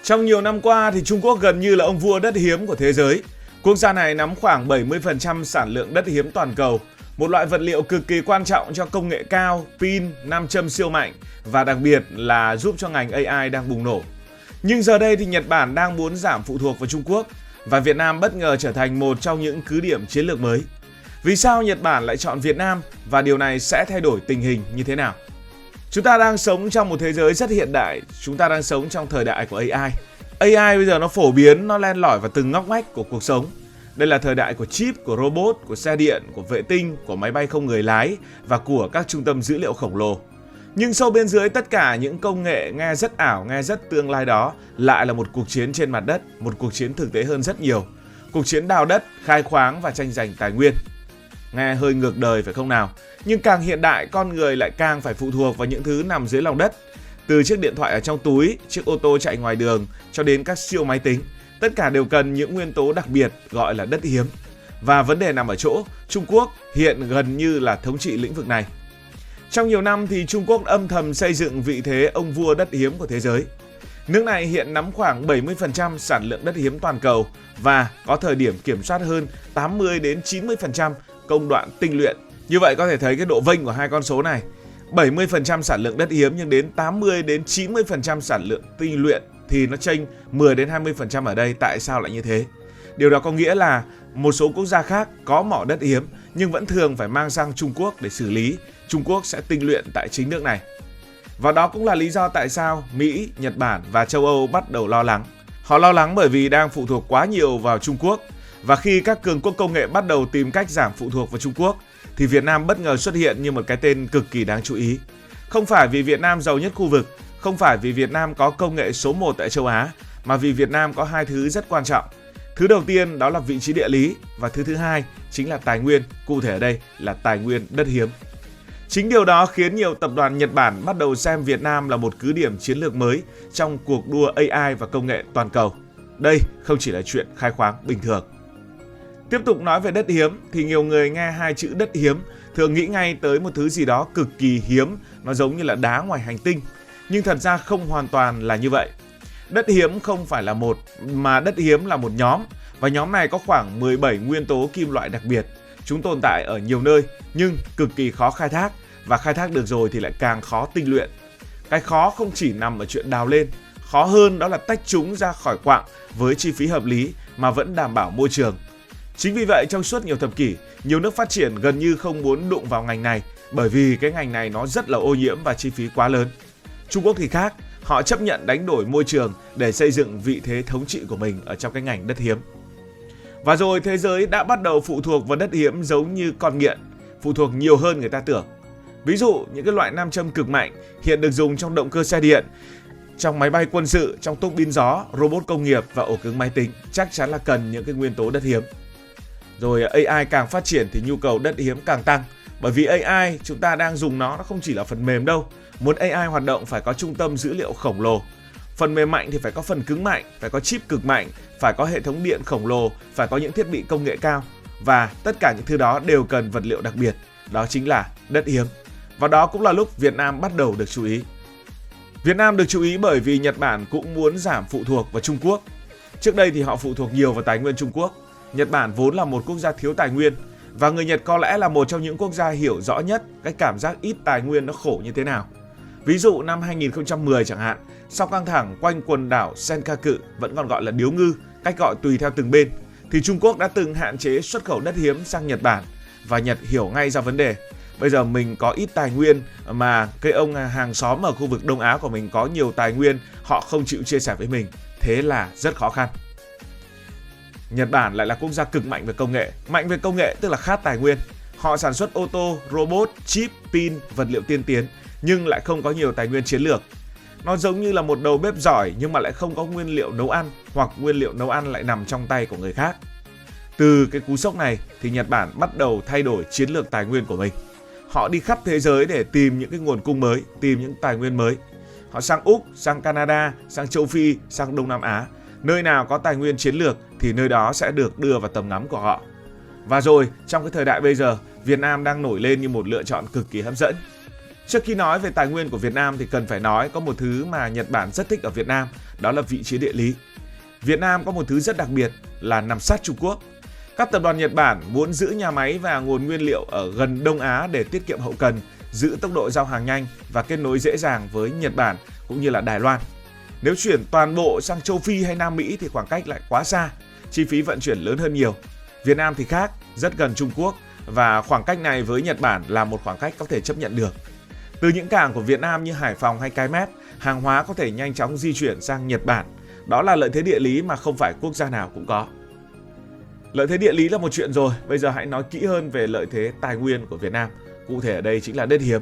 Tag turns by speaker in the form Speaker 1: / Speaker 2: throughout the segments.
Speaker 1: Trong nhiều năm qua thì Trung Quốc gần như là ông vua đất hiếm của thế giới. Quốc gia này nắm khoảng 70% sản lượng đất hiếm toàn cầu, một loại vật liệu cực kỳ quan trọng cho công nghệ cao, pin, nam châm siêu mạnh và đặc biệt là giúp cho ngành AI đang bùng nổ. Nhưng giờ đây thì Nhật Bản đang muốn giảm phụ thuộc vào Trung Quốc và Việt Nam bất ngờ trở thành một trong những cứ điểm chiến lược mới. Vì sao Nhật Bản lại chọn Việt Nam và điều này sẽ thay đổi tình hình như thế nào? Chúng ta đang sống trong một thế giới rất hiện đại, chúng ta đang sống trong thời đại của AI. AI bây giờ nó phổ biến, nó len lỏi vào từng ngóc ngách của cuộc sống. Đây là thời đại của chip, của robot, của xe điện, của vệ tinh, của máy bay không người lái và của các trung tâm dữ liệu khổng lồ. Nhưng sâu bên dưới tất cả những công nghệ nghe rất ảo, nghe rất tương lai đó lại là một cuộc chiến trên mặt đất, một cuộc chiến thực tế hơn rất nhiều. Cuộc chiến đào đất, khai khoáng và tranh giành tài nguyên. Nghe hơi ngược đời phải không nào? Nhưng càng hiện đại, con người lại càng phải phụ thuộc vào những thứ nằm dưới lòng đất. Từ chiếc điện thoại ở trong túi, chiếc ô tô chạy ngoài đường cho đến các siêu máy tính. Tất cả đều cần những nguyên tố đặc biệt gọi là đất hiếm. Và vấn đề nằm ở chỗ, Trung Quốc hiện gần như là thống trị lĩnh vực này. Trong nhiều năm thì Trung Quốc âm thầm xây dựng vị thế ông vua đất hiếm của thế giới. Nước này hiện nắm khoảng 70% sản lượng đất hiếm toàn cầu và có thời điểm kiểm soát hơn 80 đến 90% công đoạn tinh luyện. Như vậy có thể thấy cái độ vênh của hai con số này. 70% sản lượng đất hiếm nhưng đến 80 đến 90% sản lượng tinh luyện thì nó chênh 10 đến 20% ở đây. Tại sao lại như thế? Điều đó có nghĩa là một số quốc gia khác có mỏ đất hiếm nhưng vẫn thường phải mang sang Trung Quốc để xử lý. Trung Quốc sẽ tinh luyện tại chính nước này. Và đó cũng là lý do tại sao Mỹ, Nhật Bản và châu Âu bắt đầu lo lắng. Họ lo lắng bởi vì đang phụ thuộc quá nhiều vào Trung Quốc. Và khi các cường quốc công nghệ bắt đầu tìm cách giảm phụ thuộc vào Trung Quốc thì Việt Nam bất ngờ xuất hiện như một cái tên cực kỳ đáng chú ý. Không phải vì Việt Nam giàu nhất khu vực, không phải vì Việt Nam có công nghệ số 1 tại châu Á, mà vì Việt Nam có hai thứ rất quan trọng. Thứ đầu tiên đó là vị trí địa lý và thứ hai chính là tài nguyên, cụ thể ở đây là tài nguyên đất hiếm. Chính điều đó khiến nhiều tập đoàn Nhật Bản bắt đầu xem Việt Nam là một cứ điểm chiến lược mới trong cuộc đua AI và công nghệ toàn cầu. Đây không chỉ là chuyện khai khoáng bình thường. Tiếp tục nói về đất hiếm thì nhiều người nghe hai chữ đất hiếm thường nghĩ ngay tới một thứ gì đó cực kỳ hiếm, nó giống như là đá ngoài hành tinh. Nhưng thật ra không hoàn toàn là như vậy. Đất hiếm không phải là một, mà đất hiếm là một nhóm. Và nhóm này có khoảng 17 nguyên tố kim loại đặc biệt. Chúng tồn tại ở nhiều nơi nhưng cực kỳ khó khai thác. Và khai thác được rồi thì lại càng khó tinh luyện. Cái khó không chỉ nằm ở chuyện đào lên. Khó hơn đó là tách chúng ra khỏi quặng với chi phí hợp lý mà vẫn đảm bảo môi trường. Chính vì vậy trong suốt nhiều thập kỷ, nhiều nước phát triển gần như không muốn đụng vào ngành này bởi vì cái ngành này nó rất là ô nhiễm và chi phí quá lớn. Trung Quốc thì khác, họ chấp nhận đánh đổi môi trường để xây dựng vị thế thống trị của mình ở trong cái ngành đất hiếm. Và rồi thế giới đã bắt đầu phụ thuộc vào đất hiếm giống như con nghiện, phụ thuộc nhiều hơn người ta tưởng. Ví dụ những cái loại nam châm cực mạnh hiện được dùng trong động cơ xe điện, trong máy bay quân sự, trong tuốc pin gió, robot công nghiệp và ổ cứng máy tính chắc chắn là cần những cái nguyên tố đất hiếm. Rồi AI càng phát triển thì nhu cầu đất hiếm càng tăng. Bởi vì AI chúng ta đang dùng nó không chỉ là phần mềm đâu. Muốn AI hoạt động phải có trung tâm dữ liệu khổng lồ. Phần mềm mạnh thì phải có phần cứng mạnh, phải có chip cực mạnh, phải có hệ thống điện khổng lồ, phải có những thiết bị công nghệ cao. Và tất cả những thứ đó đều cần vật liệu đặc biệt. Đó chính là đất hiếm. Và đó cũng là lúc Việt Nam bắt đầu được chú ý. Việt Nam được chú ý bởi vì Nhật Bản cũng muốn giảm phụ thuộc vào Trung Quốc. Trước đây thì họ phụ thuộc nhiều vào tài nguyên Trung Quốc. Nhật Bản vốn là một quốc gia thiếu tài nguyên và người Nhật có lẽ là một trong những quốc gia hiểu rõ nhất cái cảm giác ít tài nguyên nó khổ như thế nào. Ví dụ năm 2010 chẳng hạn, sau căng thẳng quanh quần đảo Senkaku, vẫn còn gọi là Điếu Ngư, cách gọi tùy theo từng bên, thì Trung Quốc đã từng hạn chế xuất khẩu đất hiếm sang Nhật Bản và Nhật hiểu ngay ra vấn đề. Bây giờ mình có ít tài nguyên mà cái ông hàng xóm ở khu vực Đông Á của mình có nhiều tài nguyên, họ không chịu chia sẻ với mình, thế là rất khó khăn. Nhật Bản lại là quốc gia cực mạnh về công nghệ. Mạnh về công nghệ tức là khát tài nguyên. Họ sản xuất ô tô, robot, chip, pin, vật liệu tiên tiến nhưng lại không có nhiều tài nguyên chiến lược. Nó giống như là một đầu bếp giỏi nhưng mà lại không có nguyên liệu nấu ăn, hoặc nguyên liệu nấu ăn lại nằm trong tay của người khác. Từ cái cú sốc này thì Nhật Bản bắt đầu thay đổi chiến lược tài nguyên của mình. Họ đi khắp thế giới để tìm những cái nguồn cung mới, tìm những tài nguyên mới. Họ sang Úc, sang Canada, sang châu Phi, sang Đông Nam Á. Nơi nào có tài nguyên chiến lược thì nơi đó sẽ được đưa vào tầm ngắm của họ. Và rồi, trong cái thời đại bây giờ, Việt Nam đang nổi lên như một lựa chọn cực kỳ hấp dẫn. Trước khi nói về tài nguyên của Việt Nam thì cần phải nói có một thứ mà Nhật Bản rất thích ở Việt Nam, đó là vị trí địa lý. Việt Nam có một thứ rất đặc biệt là nằm sát Trung Quốc. Các tập đoàn Nhật Bản muốn giữ nhà máy và nguồn nguyên liệu ở gần Đông Á để tiết kiệm hậu cần, giữ tốc độ giao hàng nhanh và kết nối dễ dàng với Nhật Bản cũng như là Đài Loan. Nếu chuyển toàn bộ sang châu Phi hay Nam Mỹ thì khoảng cách lại quá xa, chi phí vận chuyển lớn hơn nhiều. Việt Nam thì khác, rất gần Trung Quốc và khoảng cách này với Nhật Bản là một khoảng cách có thể chấp nhận được. Từ những cảng của Việt Nam như Hải Phòng hay Cái Mép, hàng hóa có thể nhanh chóng di chuyển sang Nhật Bản. Đó là lợi thế địa lý mà không phải quốc gia nào cũng có. Lợi thế địa lý là một chuyện rồi, bây giờ hãy nói kỹ hơn về lợi thế tài nguyên của Việt Nam. Cụ thể ở đây chính là đất hiếm.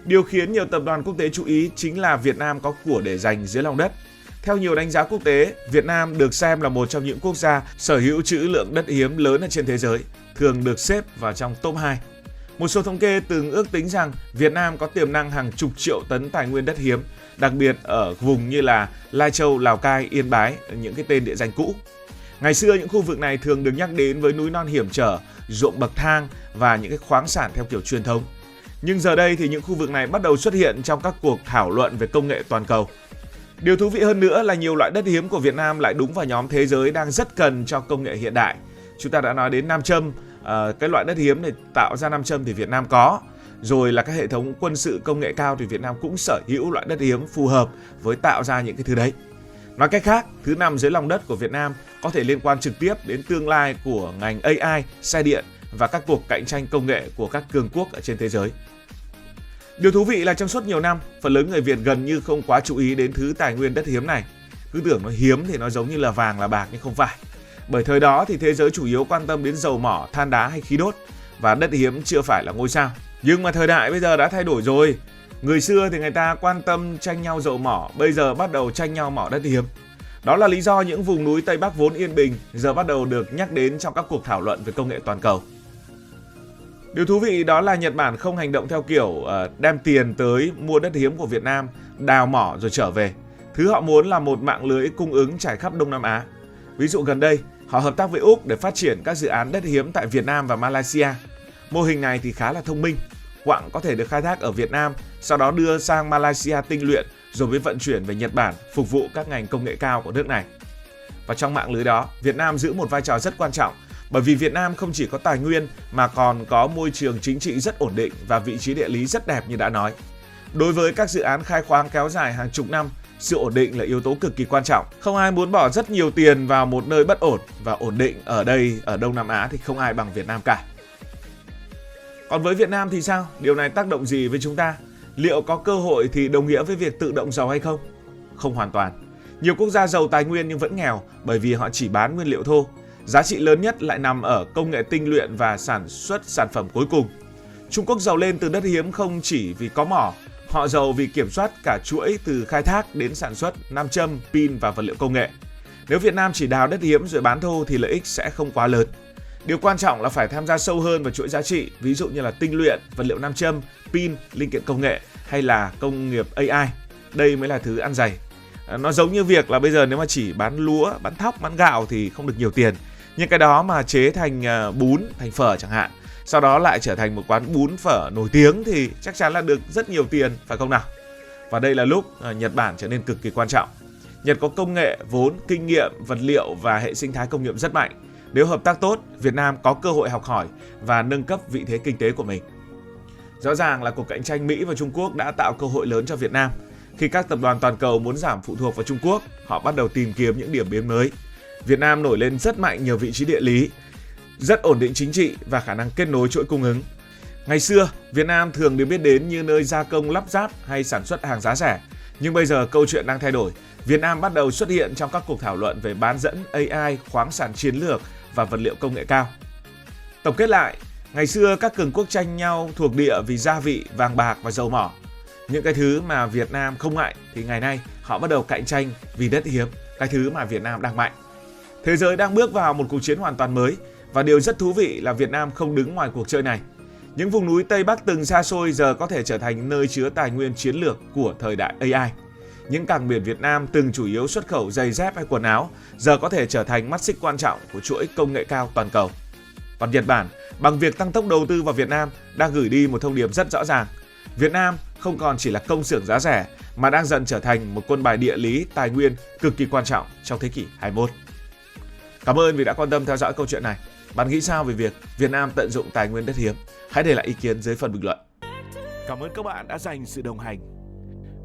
Speaker 1: Điều khiến nhiều tập đoàn quốc tế chú ý chính là Việt Nam có của để dành dưới lòng đất. Theo nhiều đánh giá quốc tế, Việt Nam được xem là một trong những quốc gia sở hữu trữ lượng đất hiếm lớn ở trên thế giới, thường được xếp vào trong top 2. Một số thống kê từng ước tính rằng Việt Nam có tiềm năng hàng chục triệu tấn tài nguyên đất hiếm, đặc biệt ở vùng như là Lai Châu, Lào Cai, Yên Bái, những cái tên địa danh cũ. Ngày xưa những khu vực này thường được nhắc đến với núi non hiểm trở, ruộng bậc thang và những cái khoáng sản theo kiểu truyền thống. Nhưng giờ đây thì những khu vực này bắt đầu xuất hiện trong các cuộc thảo luận về công nghệ toàn cầu. Điều thú vị hơn nữa là nhiều loại đất hiếm của Việt Nam lại đúng vào nhóm thế giới đang rất cần cho công nghệ hiện đại. Chúng ta đã nói đến nam châm, cái loại đất hiếm để tạo ra nam châm thì Việt Nam có. Rồi là các hệ thống quân sự công nghệ cao thì Việt Nam cũng sở hữu loại đất hiếm phù hợp với tạo ra những cái thứ đấy. Nói cách khác, thứ nằm dưới lòng đất của Việt Nam có thể liên quan trực tiếp đến tương lai của ngành AI, xe điện và các cuộc cạnh tranh công nghệ của các cường quốc ở trên thế giới. Điều thú vị là trong suốt nhiều năm, phần lớn người Việt gần như không quá chú ý đến thứ tài nguyên đất hiếm này. Cứ tưởng nó hiếm thì nó giống như là vàng là bạc nhưng không phải. Bởi thời đó thì thế giới chủ yếu quan tâm đến dầu mỏ, than đá hay khí đốt và đất hiếm chưa phải là ngôi sao. Nhưng mà thời đại bây giờ đã thay đổi rồi. Người xưa thì người ta quan tâm tranh nhau dầu mỏ, bây giờ bắt đầu tranh nhau mỏ đất hiếm. Đó là lý do những vùng núi Tây Bắc vốn yên bình giờ bắt đầu được nhắc đến trong các cuộc thảo luận về công nghệ toàn cầu. Điều thú vị đó là Nhật Bản không hành động theo kiểu đem tiền tới mua đất hiếm của Việt Nam, đào mỏ rồi trở về. Thứ họ muốn là một mạng lưới cung ứng trải khắp Đông Nam Á. Ví dụ gần đây, họ hợp tác với Úc để phát triển các dự án đất hiếm tại Việt Nam và Malaysia. Mô hình này thì khá là thông minh. Quặng có thể được khai thác ở Việt Nam, sau đó đưa sang Malaysia tinh luyện rồi mới vận chuyển về Nhật Bản phục vụ các ngành công nghệ cao của nước này. Và trong mạng lưới đó, Việt Nam giữ một vai trò rất quan trọng bởi vì Việt Nam không chỉ có tài nguyên mà còn có môi trường chính trị rất ổn định và vị trí địa lý rất đẹp như đã nói. Đối với các dự án khai khoáng kéo dài hàng chục năm, sự ổn định là yếu tố cực kỳ quan trọng. Không ai muốn bỏ rất nhiều tiền vào một nơi bất ổn và ổn định ở đây, ở Đông Nam Á thì không ai bằng Việt Nam cả. Còn với Việt Nam thì sao? Điều này tác động gì với chúng ta? Liệu có cơ hội thì đồng nghĩa với việc tự động giàu hay không? Không hoàn toàn. Nhiều quốc gia giàu tài nguyên nhưng vẫn nghèo bởi vì họ chỉ bán nguyên liệu thô. Giá trị lớn nhất lại nằm ở công nghệ tinh luyện và sản xuất sản phẩm cuối cùng. Trung Quốc giàu lên từ đất hiếm không chỉ vì có mỏ, họ giàu vì kiểm soát cả chuỗi từ khai thác đến sản xuất nam châm, pin và vật liệu công nghệ. Nếu Việt Nam chỉ đào đất hiếm rồi bán thô thì lợi ích sẽ không quá lớn. Điều quan trọng là phải tham gia sâu hơn vào chuỗi giá trị, ví dụ như là tinh luyện, vật liệu nam châm, pin, linh kiện công nghệ hay là công nghiệp AI. Đây mới là thứ ăn dày. Nó giống như việc là bây giờ nếu mà chỉ bán lúa, bán thóc, bán gạo thì không được nhiều tiền. Nhưng cái đó mà chế thành bún, thành phở chẳng hạn, sau đó lại trở thành một quán bún phở nổi tiếng thì chắc chắn là được rất nhiều tiền, phải không nào? Và đây là lúc Nhật Bản trở nên cực kỳ quan trọng. Nhật có công nghệ, vốn, kinh nghiệm, vật liệu và hệ sinh thái công nghiệp rất mạnh. Nếu hợp tác tốt, Việt Nam có cơ hội học hỏi và nâng cấp vị thế kinh tế của mình. Rõ ràng là cuộc cạnh tranh Mỹ và Trung Quốc đã tạo cơ hội lớn cho Việt Nam. Khi các tập đoàn toàn cầu muốn giảm phụ thuộc vào Trung Quốc, họ bắt đầu tìm kiếm những điểm biến mới. Việt Nam nổi lên rất mạnh nhờ vị trí địa lý, rất ổn định chính trị và khả năng kết nối chuỗi cung ứng. Ngày xưa, Việt Nam thường được biết đến như nơi gia công lắp ráp hay sản xuất hàng giá rẻ. Nhưng bây giờ câu chuyện đang thay đổi. Việt Nam bắt đầu xuất hiện trong các cuộc thảo luận về bán dẫn, AI, khoáng sản chiến lược và vật liệu công nghệ cao. Tổng kết lại, ngày xưa các cường quốc tranh nhau thuộc địa vì gia vị, vàng bạc và dầu mỏ. Những cái thứ mà Việt Nam không ngại thì ngày nay họ bắt đầu cạnh tranh vì đất hiếm, cái thứ mà Việt Nam đang mạnh. Thế giới đang bước vào một cuộc chiến hoàn toàn mới và điều rất thú vị là Việt Nam không đứng ngoài cuộc chơi này. Những vùng núi Tây Bắc từng xa xôi giờ có thể trở thành nơi chứa tài nguyên chiến lược của thời đại AI. Những cảng biển Việt Nam từng chủ yếu xuất khẩu giày dép hay quần áo giờ có thể trở thành mắt xích quan trọng của chuỗi công nghệ cao toàn cầu. Còn Nhật Bản, bằng việc tăng tốc đầu tư vào Việt Nam, đang gửi đi một thông điệp rất rõ ràng. Việt Nam không còn chỉ là công xưởng giá rẻ mà đang dần trở thành một quân bài địa lý tài nguyên cực kỳ quan trọng trong thế kỷ 21. Cảm ơn vì đã quan tâm theo dõi câu chuyện này. Bạn nghĩ sao về việc Việt Nam tận dụng tài nguyên đất hiếm? Hãy để lại ý kiến dưới phần bình luận.
Speaker 2: Cảm ơn các bạn đã dành sự đồng hành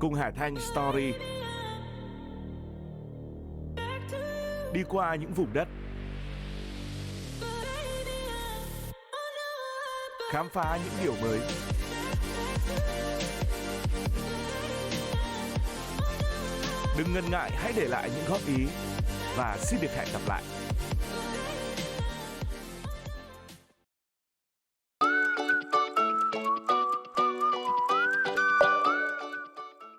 Speaker 2: cùng Hải Thanh Story. Đi qua những vùng đất, khám phá những điều mới. Đừng ngần ngại, hãy để lại những góp ý và xin được hẹn gặp lại.